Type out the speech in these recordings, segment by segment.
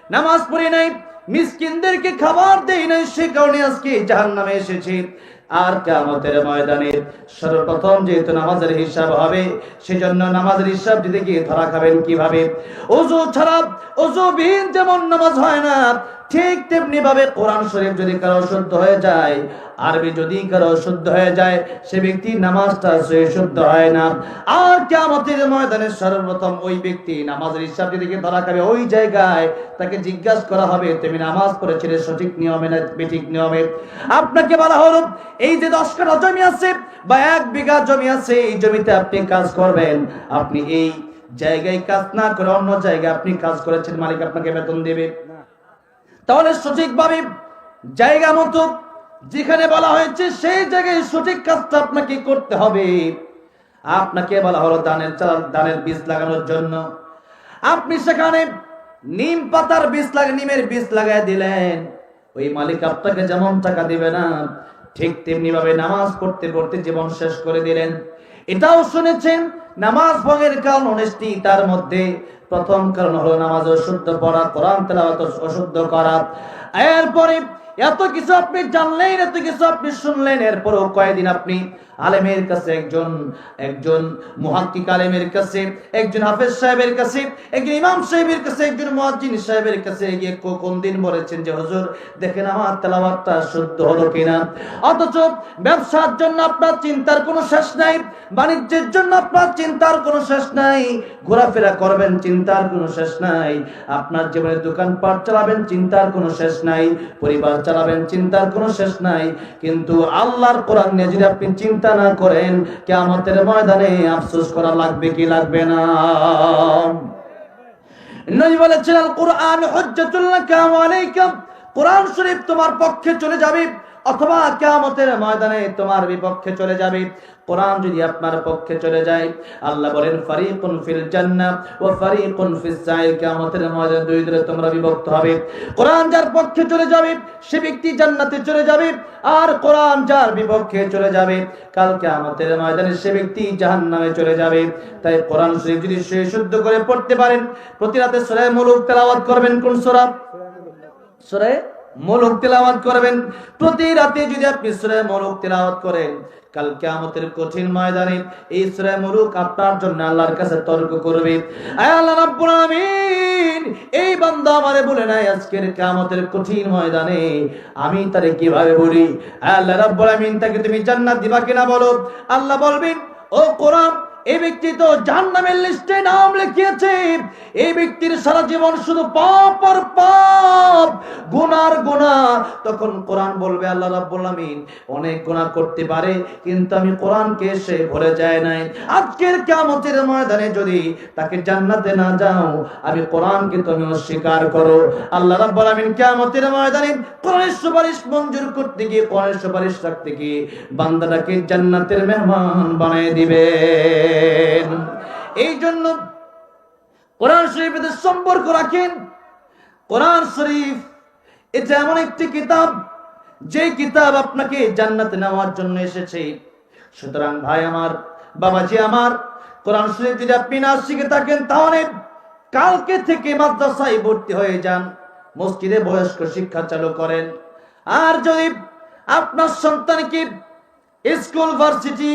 নামাজ পড়ি নাই, মিসকিনদেরকে খাবার দেই নাই, সে কারণে আজকে জাহান্নামে এসেছি। আর কিয়ামতের ময়দানে সর্বপ্রথম যেহেতু নামাজের হিসাব হবে, সেজন্য নামাজের হিসাব দিতে গিয়ে ধরা খাবেন কিভাবে? ওযু ছাড়া, ওযুবিহীন যেমন নামাজ হয় না, ঠিক তেমনি ভাবে কোরআন শরীফ যদি কারো শুদ্ধ হয়ে যায়, আরবি যদি কারো শুদ্ধ হয়ে যায়, সে ব্যক্তি নামাজটা শুদ্ধ হয় না। আর কিয়ামতের ময়দানে সর্বপ্রথম ওই ব্যক্তি নামাজের হিসাব দিতে গিয়ে ধরা খাবে। ওই জায়গায় তাকে জিজ্ঞাসা করা হবে, তুমি নামাজ পড়েছিলে সঠিক নিয়মে না বেঠিক নিয়মে? আপনাকে বলা হলো, এই যে 10 কাঠা জমি আছে বা 1 বিঘা জমি আছে, এই জমিতে আপনি কাজ করবেন, আপনি এই জায়গায় কাজ না করে অন্য জায়গায় আপনি কাজ করেছেন, মালিক আপনাকে বেতন দেবে। তাহলে সঠিকভাবে জায়গা মতো যেখানে বলা হয়েছে সেই জায়গায় সঠিক কাজটা আপনাকে করতে হবে। আপনাকে বলা হলো ধানের বীজ লাগানোর জন্য, আপনি সেখানে নিম পাতার বীজ নিমের বীজ লাগাই দিলেন, ওই মালিক আপনাকে যেমন টাকা দিবে না, ঠিক তেমনি ভাবে নামাজ পড়তে পড়তে জীবন শেষ করে দিলেন। এটাও শুনেছেন নামাজ ভঙ্গের কারণ 19টি, তার মধ্যে প্রথম কারণ হলো নামাজ অশুদ্ধ পড়া, কোরআন তেলাওয়াত অশুদ্ধ করা। এরপরে এত কিছু আপনি জানলেন, এত কিছু আপনি শুনলেন, এরপরও কয়েকদিন আপনি আলেমের কাছে, একজন মুহাক্কিক আলেমের কাছে, একজন হাফেজ সাহেবের কাছে, একজন ইমাম সাহেবের কাছে, একজন মুয়াজ্জিন সাহেবের কাছে গিয়ে কোন দিন বলেছেন যে হুজুর দেখেন আমার তেলাওয়াতটা শুদ্ধ হলো কিনা। অথচ ব্যবসার জন্য আপনার চিন্তার কোনো শেষ নাই, বাণিজ্যের জন্য আপনার চিন্তার কোনো শেষ নাই, ঘোরাফেরা করবেন চিন্তার কোনো শেষ নাই, আপনার জীবনে দোকানপাট চালাবেন চিন্তার কোনো শেষ নাই, পরিবার চালাবেন চিন্তার কোনো শেষ নাই। কিন্তু আল্লাহর কোরআন নিয়ে যদি আপনি চিন্তা না করেন, কিয়ামতের ময়দানে আফসোস করা লাগবে কি লাগবে না? নবী বলেছেন আল কোরআন হুজ্জাতুল লাকা ওয়া আলাইকা, কোরআন শরীফ তোমার পক্ষে চলে যাবে অথবা কিয়ামতের ময়দানে তোমার বিপক্ষে চলে যাবে। কোরআন যদি আপনার পক্ষে চলে যায়, আল্লাহ বলেন ফারিকুন ফিল জান্নাহ ওয়া ফারিকুন ফিস সাইর, কিয়ামতের ময়দানে দুই দলে তোমরা বিভক্ত হবে। কোরআন যার পক্ষে চলে যাবে সে ব্যক্তি জান্নাতে চলে যাবে, আর কোরআন যার বিপক্ষে চলে যাবে কাল কিয়ামতের ময়দানে সে ব্যক্তি জাহান্নামে চলে যাবে। তাই কোরআন শরীফ যদি শুদ্ধ করে পড়তে পারেন, প্রতি রাতে সূরা মুলুক তেলাওয়াত করবেন। কোন সূরা? সূরা মুলুক তেলাওয়াত করবেন। প্রতি রাতে যদি আপনি সূরা মুলুক তেলাওয়াত করেন, কাল কিয়ামতের কঠিন ময়দানে এই সূরা মুলুক আপনার জন্য আল্লাহর কাছে তর্ক করবে, আয় আল্লাহ রাব্বুল আলামিন, এই বান্দা আমারে বলে নাই আজকের কিয়ামতের কঠিন ময়দানে আমি তারে কিভাবে বলি? আয় আল্লাহ রাব্বুল আলামিন, তাকে তুমি জান্নাত দিবা কিনা বলো। আল্লাহ বলবেন, ও কোরআন, এই ব্যক্তি তো জাহান্নামের লিস্টে নাম লিখিয়েছে, এই ব্যক্তির সারা জীবন শুধু পাপ আর পাপ, গুনার গুনাহ। তখন কোরআন বলবে, আল্লাহ রাব্বুল আলামিন অনেক গুনাহ করতে পারে কিন্তু আমি কোরআনকে সে ভুলে যায় নাই। আজকের কিয়ামতের ময়দানে যদি তাকে জান্নাতে না যাও, আমি কোরআনকে তুমি অস্বীকার করো, আল্লাহ রাব্বুল আলামিন কিয়ামতের ময়দানে কোরআনের সুপারিশ মঞ্জুর করতে গিয়ে, কোরআনের সুপারিশ রাখতে গিয়ে বান্দাটাকে জান্নাতের মেহমান বানিয়ে দিবে। এই জন্য কোরআন শরীফের সম্পর্ক রাখেন। কোরআন শরীফ এটা এমন একটি কিতাব, যে কিতাব আপনাকে জান্নাতে নেওয়ার জন্য এসেছে। সুতরাং ভাই আমার, বাবাজি আমার, কোরআন শরীফ যদি আপনি না শিখে থাকেন, তাহলে কালকে থেকে মাদ্রাসায় ভর্তি হয়ে যান, মসজিদে বয়স্ক শিক্ষা চালু করেন। আর যদি আপনার সন্তানকে স্কুল, ভার্সিটি,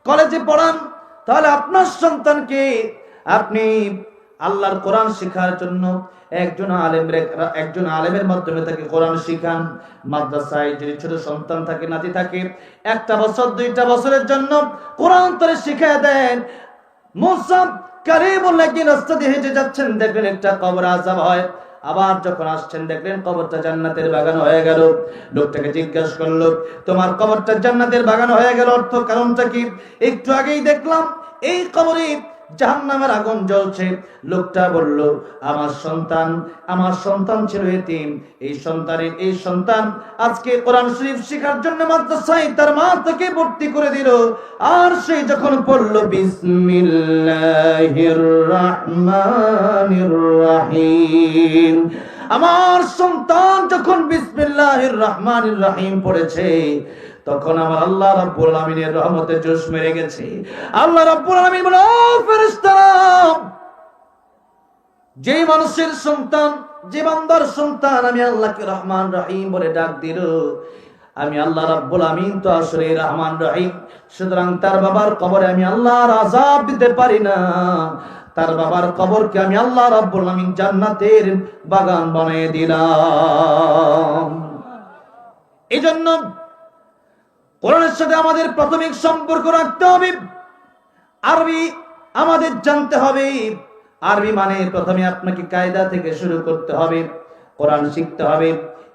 কলেজে পড়ান, তাহলে আপনার সন্তানকে আপনি আল্লাহর কোরআন শেখার জন্য একজন আলেমের মাধ্যমে তাকে কোরআন শিখান। মাদ্রাসায় যদি ছোট সন্তান থাকে, নাতি থাকে, 1 বছর 2 বছরের জন্য কোরআন তারে শিখিয়ে দেন। মুসা কারীমুল্লাহ কি রাস্তা দিয়ে হেঁটে যাচ্ছেন, দেখলেন একটা কবর আযাব হয়, আবার যখন আসছেন দেখলেন কবরটা জান্নাতের বাগান হয়ে গেল। লোকটাকে জিজ্ঞাসা করলো, তোমার কবরটা জান্নাতের বাগান হয়ে গেল, অর্থ কারণটা কি? একটু আগেই দেখলাম এই কবরে জাহান্নামের আগুন জ্বলছে। লোকটা বলল, আমার সন্তান ছিল এতিম, এই সন্তান আজকে কোরআন শরীফ শেখার জন্য মাদ্রাসায় তার মা তাকে ভর্তি করে দিল। আর সে যখন পড়ল বিসমিল্লাহির রাহমানির রাহিম, আমার সন্তান যখন বিসমিল্লাহির রাহমানির রাহিম পড়েছে, তখন আমার আল্লাহ রাব্বুল আলামিনের রহমতে জোশ মেরে গেছে। আল্লাহ রাব্বুল আলামিন বলে, ও ফেরেশতারা, যেই মানুষের সন্তান যে বান্দার সন্তান আমি আল্লাহকে রহমান রহিম বলে ডাক দিল, আমি আল্লাহ রাব্বুল আমিন তো আসলে রহমান রহিম, সুতরাং তার বাবার কবরে আমি আল্লাহর আযাব দিতে পারি না। তার বাবার কবরকে আমি আল্লাহ রাব্বুল আমিন জান্নাতের বাগান বানিয়ে দিলাম। এজন্য কোরআনের সাথে আমাদের প্রাথমিক সম্পর্ক রাখতে হবে। আরবি আমাদের জানতে হবে। আরবি মানে প্রথমে আপনাকে কায়দা থেকে শুরু করতে হবে, কোরআন শিখতে হবে।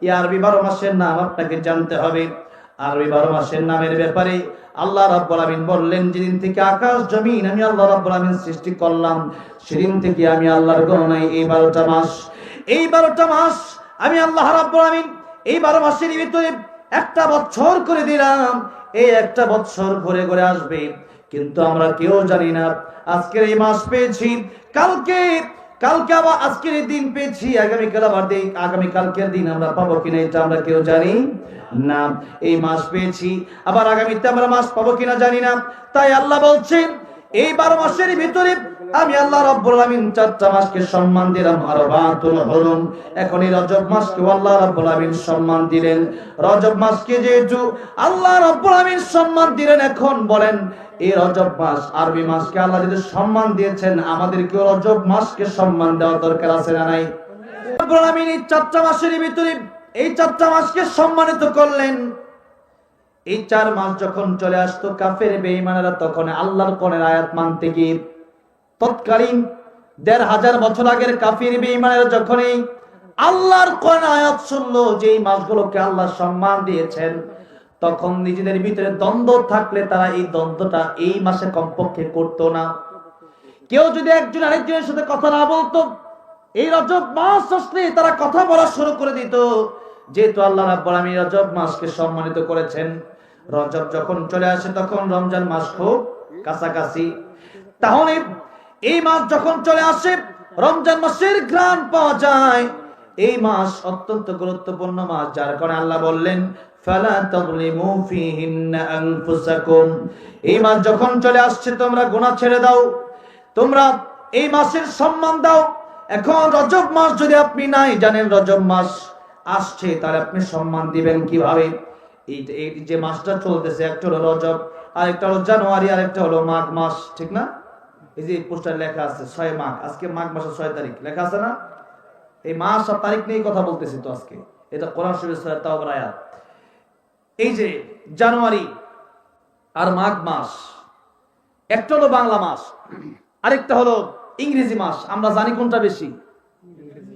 এই আরবি 12 মাসের নাম আপনাকে জানতে হবে। আরবি 12 মাসের নামের ব্যাপারে আল্লাহ রাব্বুল আমিন বললেন, যেদিন থেকে আকাশ জমিন আমি আল্লাহ রাব্বুল আমিন সৃষ্টি করলাম, সেদিন থেকে আমি আল্লাহর গণনায় এই 12টা মাস, এই 12টা মাস আমি আল্লাহ রাব্বুল আমিন এই 12 মাসের ভিতরে একটা বছর করে দিলাম। এই একটা বছর ঘুরে ঘুরে আসবে, কিন্তু আমরা কেউ জানি না আজকের এই মাস পেয়েছি, কালকে আবার আজকের এই দিন পেয়েছি, আগামীকাল আবার আগামীকালকের দিন আমরা পাবো কিনা এটা আমরা কেউ জানি না। এই মাস পেয়েছি, আবার আগামীতে আমরা মাস পাবো কিনা জানি না। তাই আল্লাহ বলছেন এই 12 মাসের ভিতরে আমি আল্লাহ রাব্বুল আমিন 4টা মাসকে সম্মান দিলাম। আরবাতুল হুরুম, এখন এই রজব মাসকে আল্লাহ রাব্বুল আমিন সম্মান দিলেন। রজব মাসকে যেহেতু আল্লাহ রাব্বুল আমিন সম্মান দিলেন, এখন বলেন এই রজব মাস আরবি মাসকে আল্লাহ যদি সম্মান দিয়েছেন, আমাদেরকে রজব মাসকে সম্মান দেওয়া দরকার আছে না নাই? রাব্বুল আমিন এই 4টা মাসের ভিতরে এই 4টা মাসকে সম্মানিত করলেন। এই 4 মাস যখন চলে আসতো কাফের বেঈমানেরা তখন আল্লাহর কোরআনের আয়াত মানতে গিয়ে তৎকালীন 1500 বছর আগের কাফির বেঈমানেরা যখন এই আল্লাহর কোরআন আয়াত শুনলো যে এই মাসগুলোকে আল্লাহ সম্মান দিয়েছেন, তখন নিজেদের ভিতরে দ্বন্দ্ব থাকলে তারা এই দ্বন্দ্বটা এই মাসে কমপক্ষে করতো না। কেউ যদি একজন আরেকজনের সাথে কথা না বলতো, এই রজব মাস আসলে তারা কথা বলা শুরু করে দিত। যেহেতু আল্লাহ রাব্বুল আমিন রজব মাসকে সম্মানিত করেছেন, রজব যখন চলে আসে তখন রমজান মাস খুব কাছাকাছি। তাহলে এই মাস যখন চলে আসে রমজান মাসের ঘ্রাণ পাওয়া যায়। এই মাস অত্যন্ত গুরুত্বপূর্ণ মাস, যার কারণে আল্লাহ বললেন ফালা তাযলিমু ফীহিন্না আনফুসাকুম। এই মাস যখন চলে আসছে তোমরা গুনাহ ছেড়ে দাও, তোমরা এই মাসের সম্মান দাও। এখন রজব মাস যদি আপনি নাই জানেন রজব মাস আসছে, তাহলে আপনি সম্মান দিবেন কিভাবে? এই যে মাসটা চলতেছে, একটা হলো রজব, আরেকটা হলো জানুয়ারি, আরেকটা হলো মাঘ মাস, ঠিক না? এই যে পোস্টার লেখা আছে 6 মাঘ, আজকে মাঘ মাসের 6 তারিখ লেখা আছে না? এই মাস আর তারিখ নিয়ে কথা বলতেছি তো আজকে, এটা কোরআন শরীফের সূরা তাওবার আয়াত। এই যে জানুয়ারি আর মাঘ মাস, একটা হলো বাংলা মাস, আরেকটা হলো ইংরেজি মাস। আমরা জানি কোনটা বেশি?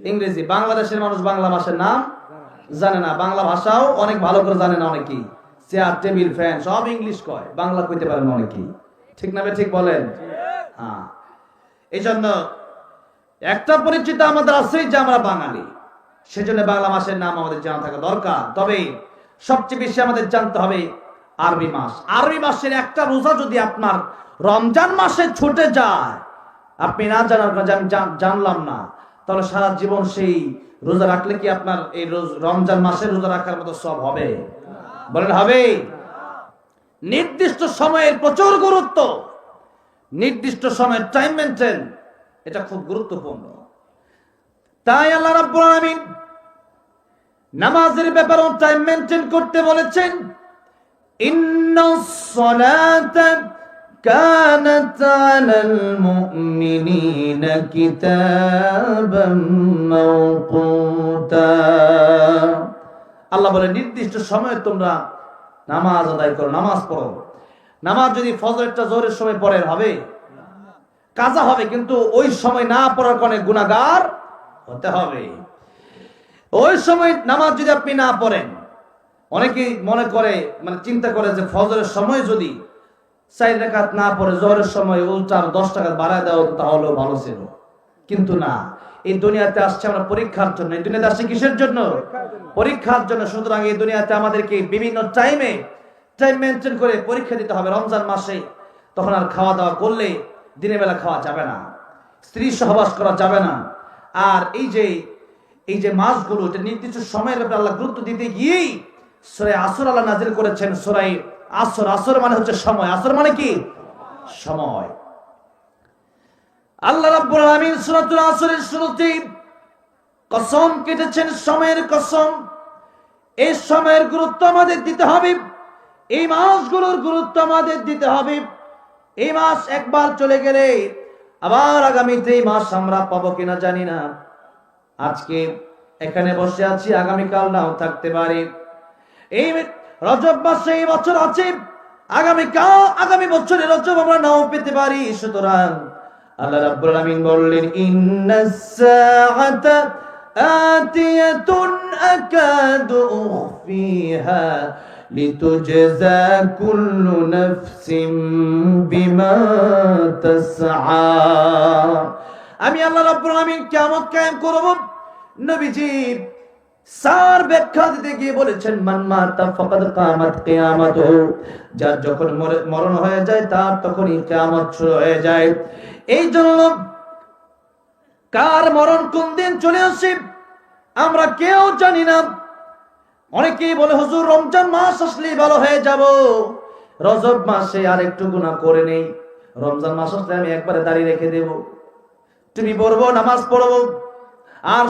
ইংরেজি। বাংলাদেশের মানুষ বাংলা মাসের নাম জানে না, বাংলা ভাষাও অনেক ভালো করে জানে না অনেকেই। চেয়ার টেবিল ফ্যান সব ইংলিশ কয়, বাংলা কইতে পারে না অনেকেই, ঠিক না? ঠিক বলেন? হ্যাঁ। এই জন্য একটা পরিচিত আমাদের আছে যে আমরা বাঙালি, সেজন্য বাংলা মাসের নাম আমাদের জানা থাকা দরকার। তবে সবচেয়ে বেশি আমাদের জানতে হবে আরবি মাস। আরবি মাসের একটা রোজা যদি আপনার রমজান মাসে ছুটে যায়, আপনি না জানার কারণে আমি জানলাম না, তাহলে সারা জীবন সেই রোজা রাখলে কি আপনার এই রমজান মাসে রোজা রাখার মতো সব হবে? বলেন হবে? নির্দিষ্ট সময়ের প্রচুর গুরুত্ব, নির্দিষ্ট সময়ের টাইম মেনটেন, এটা খুব গুরুত্বপূর্ণ। তাই আল্লাহ রাব্বুল আলামিন নামাজের ব্যাপারেও টাইম মেনটেন করতে বলেছেন। ইন্নাস সালাতা কানাত আলাল মুমিনিনা কিতাবাম মাওকুতা। আল্লাহ বলে নির্দিষ্ট সময়ে তোমরা নামাজ আদায় করো, নামাজ পড়ো। নামাজ যদি ফজরটা জোহরের সময় পড়েন হবে কাজা হবে, কিন্তু ওই সময় না পড়ার কারণে গুনাহগার হতে হবে। ওই সময় নামাজ যদি আপনি না পড়েন, অনেকেই মনে করে মানে চিন্তা করে যে ফজরের সময় যদি 4 রাকাত না পড়ে জোহরের সময় উল্টা 10 টাকা বাড়ায় দাও তাহলেও ভালো ছিল, কিন্তু না। এই দুনিয়াতে আসছে আমরা পরীক্ষার জন্য। এই দুনিয়াতে আসছে কিসের জন্য? পরীক্ষার জন্য। সুতরাং এই দুনিয়াতে আমাদেরকে বিভিন্ন টাইম মেনটেন করে পরীক্ষা দিতে হবে। রমজান মাসে তখন আর খাওয়া দাওয়া করলে দিনের বেলা খাওয়া যাবে না, স্ত্রী সহবাস করা যাবে না। আর এই যে মাসগুলো, এটা নির্দিষ্ট সময়ের ব্যাপারে আল্লাহ গুরুত্ব দিতে গিয়েই সূরা আসর আল্লাহ নাযিল করেছেন। সূরা আসর, আসর মানে হচ্ছে সময়। আসর মানে কি? সময়। আল্লাহ রাব্বুল আলামিন সূরাতুল আসরের শুরুতেই কসম কেটেছেন, সময়ের কসম। এই সময়ের গুরুত্ব আমাদের দিতে হবে, এই মাসগুলোর গুরুত্ব আমাদের দিতে হবে। এই মাস একবার চলে গেলে আবার আগামীতে এই মাস আমরা পাবো কিনা জানি না। আজকে এখানে বসে আছি, আগামীকাল নাও থাকতে পারে। এই রজব মাসে এই বছর আছে, আগামী বছরে রজব আমরা নাও পেতে পারি। সুতরাং আল্লাহ রাব্বুল আলামিন বললেন, ইন্নাস সাআতা আতিয়াতুন আকাদু উখফিহা লিতুজজা কুল্লু নাফসিন বিমা তাসআ। আমি আল্লাহ রাব্বুল আলামিন কিয়ামত কায়েম করব। নবীজি সার ব্যাখ্যা দিতে গিয়ে বলেছেন, মান মাতা ফাকাদ কামাত কিয়ামাতুহু, যার যখন মরণ হয়ে যায় তার তখনই কিয়ামত শুরু হয়ে যায়। এই জন্য কার মরণ কোন দিন চলে আসে আমরা কেউ জানি না। অনেকেই বলে, হুজুর রমজান মাস আসলেই ভালো হয়ে যাব, রজব মাসে আর একটু গুনাহ করে নেই, রমজান মাস আসলে আমি একবারে দাড়ি রেখে দেব, তুমি পড়বো, নামাজ পড়বো, আর